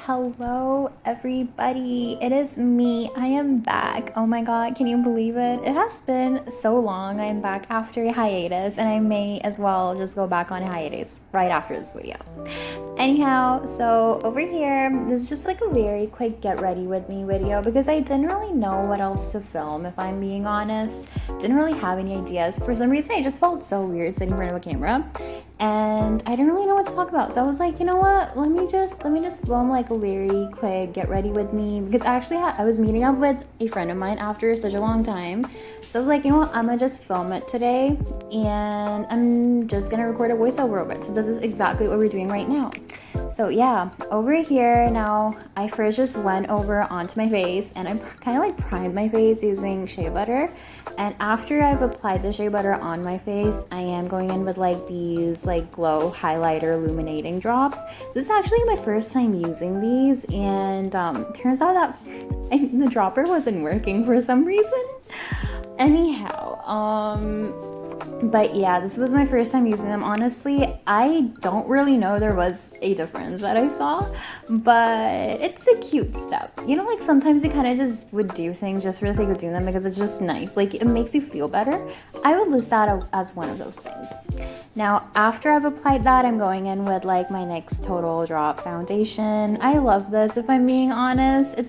Hello, everybody. It is me. I am back. Oh my god, can you believe it? It has been so long. I am back after a hiatus, and I may as well just go back on a hiatus right after this video. Anyhow, so over here, this is just like a very quick get ready with me video because I didn't really know what else to film, if I'm being honest. Didn't really have any ideas. For some reason, I just felt so weird sitting in front of a camera, and I didn't really know what to talk about. So I was like, you know what? Let me just film like a very quick get ready with me, because actually I was meeting up with a friend of mine after such a long time. So I was like, you know what? I'm gonna just film it today, and I'm just gonna record a voiceover over it. So this is exactly what we're doing right now. So yeah, over here now, I first just went over onto my face, and I kind of like primed my face using shea butter. And after I've applied the shea butter on my face, I am going in with like these like glow highlighter illuminating drops. This is actually my first time using these, and turns out that the dropper wasn't working for some reason. Anyhow, but yeah, this was my first time using them. Honestly, I don't really know there was a difference that I saw, but it's a cute step. You know, like sometimes you kind of just would do things just for the sake of doing them because it's just nice. Like it makes you feel better. I would list that as one of those things. Now, after I've applied that, I'm going in with like my NYX Total Drop foundation. I love this, if I'm being honest.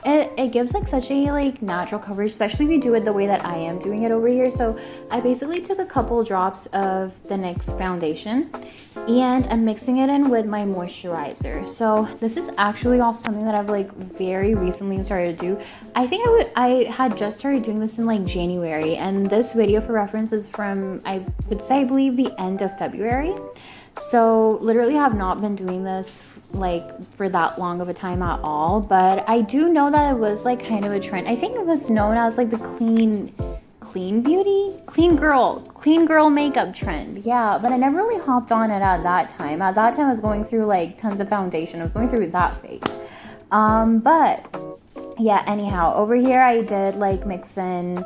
It gives like such a like natural coverage, especially if you do it the way that I am doing it over here. So I basically took a couple drops of the NYX foundation, and I'm mixing it in with my moisturizer. So this is actually also something that I've like very recently started to do. I had just started doing this in like January, and this video for reference is from, I would say, I believe the end of February. So literally have not been doing this like for that long of a time at all, but I do know that it was like kind of a trend. I think it was known as like the clean girl makeup trend. Yeah, but I never really hopped on it at that time. At that time I was going through like tons of foundation. I was going through that phase. But yeah, anyhow, over here I did like mix in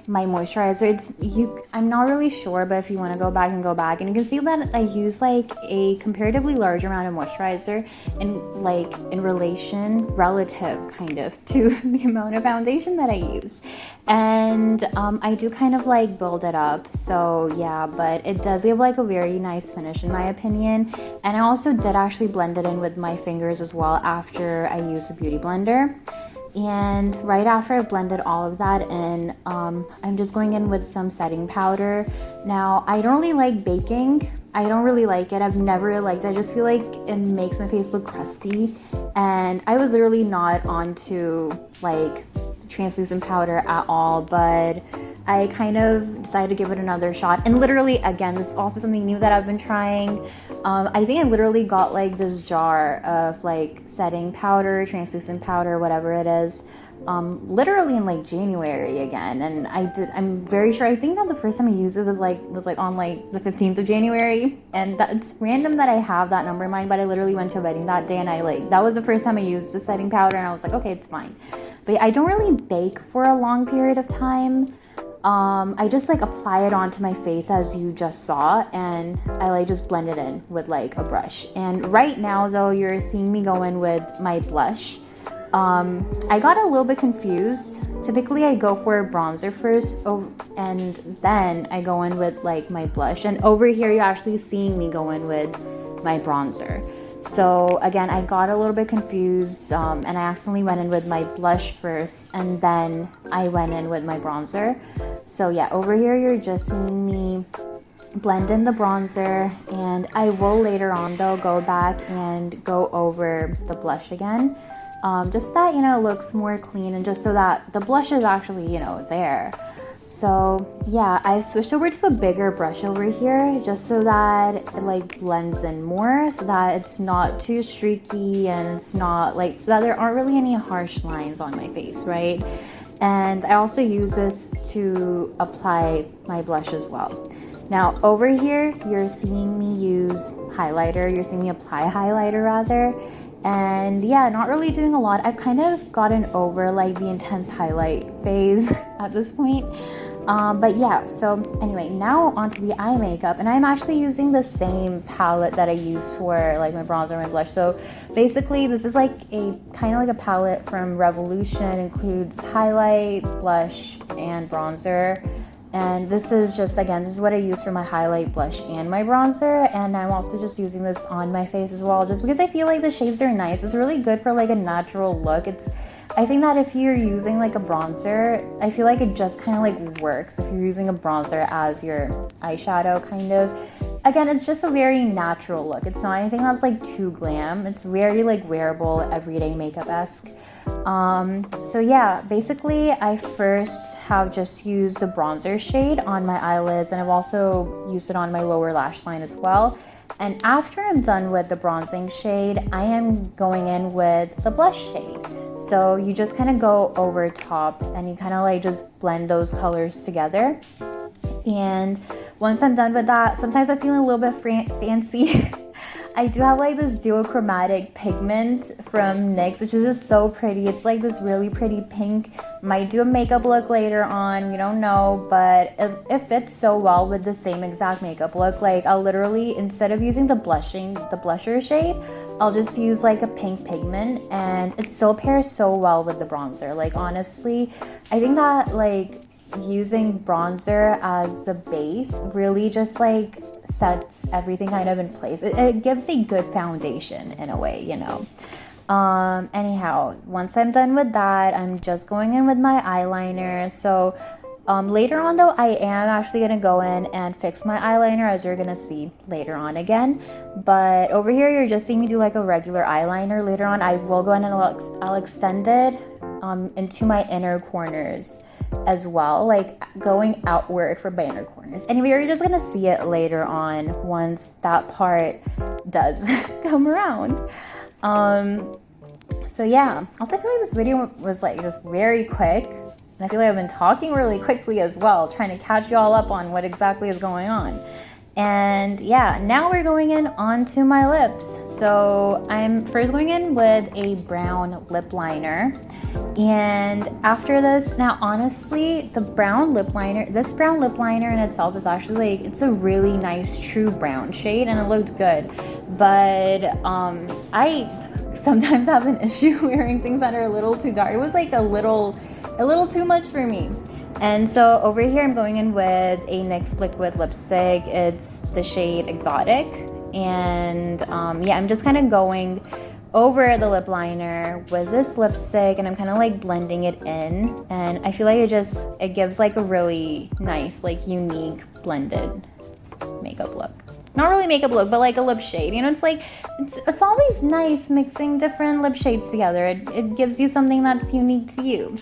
my moisturizer. I'm not really sure, but if you want to go back, and you can see that I use like a comparatively large amount of moisturizer in relative kind of to the amount of foundation that I use. And I do kind of like build it up, so yeah, but it does give like a very nice finish in my opinion. And I also did actually blend it in with my fingers as well after I used the beauty blender. And right after I blended all of that in, I'm just going in with some setting powder. Now, I don't really like baking. I don't really like it. I've never really liked it. I just feel like it makes my face look crusty. And I was literally not onto like translucent powder at all, but I kind of decided to give it another shot. And literally, again, this is also something new that I've been trying. I think I literally got like this jar of like setting powder, translucent powder, whatever it is, literally in like January again. And I'm very sure, I think that the first time I used it was like on like the 15th of January. And it's random that I have that number in mind, but I literally went to a wedding that day, and that was the first time I used the setting powder, and I was like, okay, it's fine. But yeah, I don't really bake for a long period of time. I just like apply it onto my face as you just saw, and I like just blend it in with like a brush. And right now though, you're seeing me go in with my blush. I got a little bit confused. Typically I go for a bronzer first, and then I go in with like my blush. And over here you're actually seeing me go in with my bronzer. So again, I got a little bit confused, and I accidentally went in with my blush first, and then I went in with my bronzer. So yeah, over here you're just seeing me blend in the bronzer, and I will later on though go back and go over the blush again, just that, you know, it looks more clean, and just so that the blush is actually, you know, there. So yeah, I switched over to a bigger brush over here just so that it like blends in more, so that it's not too streaky, and it's not like, so that there aren't really any harsh lines on my face, right? And I also use this to apply my blush as well. Now over here, you're seeing me use highlighter. You're seeing me apply highlighter rather. And yeah, not really doing a lot. I've kind of gotten over like the intense highlight phase at this point. But yeah, so anyway, now onto the eye makeup, and I'm actually using the same palette that I use for like my bronzer and my blush. So basically this is like a kind of like a palette from Revolution, includes highlight, blush, and bronzer. And this is just, again, this is what I use for my highlight, blush, and my bronzer. And I'm also just using this on my face as well, just because I feel like the shades are nice. It's really good for like a natural look. I think that if you're using like a bronzer, I feel like it just kind of like works if you're using a bronzer as your eyeshadow kind of. Again, it's just a very natural look. It's not anything that's like too glam. It's very like wearable, everyday makeup-esque. So yeah, basically I first have just used the bronzer shade on my eyelids, and I've also used it on my lower lash line as well. And after I'm done with the bronzing shade, I am going in with the blush shade. So you just kind of go over top and you kind of like just blend those colors together. And once I'm done with that, sometimes I'm feeling a little bit fancy. I do have like this duochromatic pigment from NYX, which is just so pretty. It's like this really pretty pink. Might do a makeup look later on, we don't know, but it fits so well with the same exact makeup look. Like I'll literally, instead of using the blusher shade, I'll just use like a pink pigment, and it still pairs so well with the bronzer. Like honestly, I think that like using bronzer as the base really just like sets everything kind of in place. It gives a good foundation in a way, you know. Anyhow, once I'm done with that, I'm just going in with my eyeliner. So later on though, I am actually gonna go in and fix my eyeliner, as you're gonna see later on again. But over here, you're just seeing me do like a regular eyeliner. Later on, I will go in and I'll extend it into my inner corners as well, like going outward for my inner corners. Anyway, you're just gonna see it later on once that part does come around. So yeah, also I feel like this video was like just very quick, and I feel like I've been talking really quickly as well, trying to catch you all up on what exactly is going on. And yeah, now we're going in onto my lips. So I'm first going in with a brown lip liner. And after this, now honestly, this brown lip liner in itself is actually like, it's a really nice true brown shade, and it looked good. But I sometimes have an issue wearing things that are a little too dark. It was like a little too much for me. And so over here, I'm going in with a NYX liquid lipstick. It's the shade Exotic. And yeah, I'm just kind of going over the lip liner with this lipstick, and I'm kind of like blending it in. And I feel like it gives like a really nice, like unique blended makeup look. Not really makeup look, but like a lip shade. You know, it's like, it's always nice mixing different lip shades together. It gives you something that's unique to you.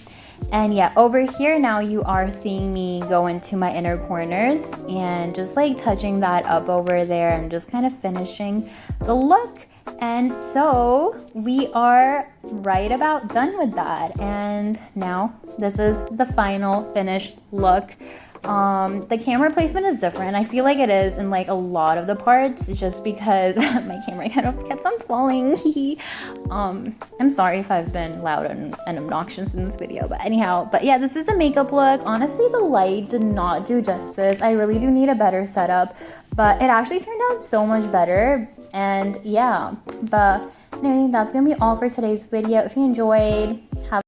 And yeah, over here now you are seeing me go into my inner corners and just like touching that up over there and just kind of finishing the look. And so we are right about done with that. And now this is the final finished look. The camera placement is different. I feel like it is in like a lot of the parts, just because my camera kind of kept on falling. I'm sorry if I've been loud and obnoxious in this video, but anyhow, but yeah, this is a makeup look. Honestly, the light did not do justice. I really do need a better setup, but it actually turned out so much better. And yeah, but anyway, that's gonna be all for today's video. If you enjoyed, have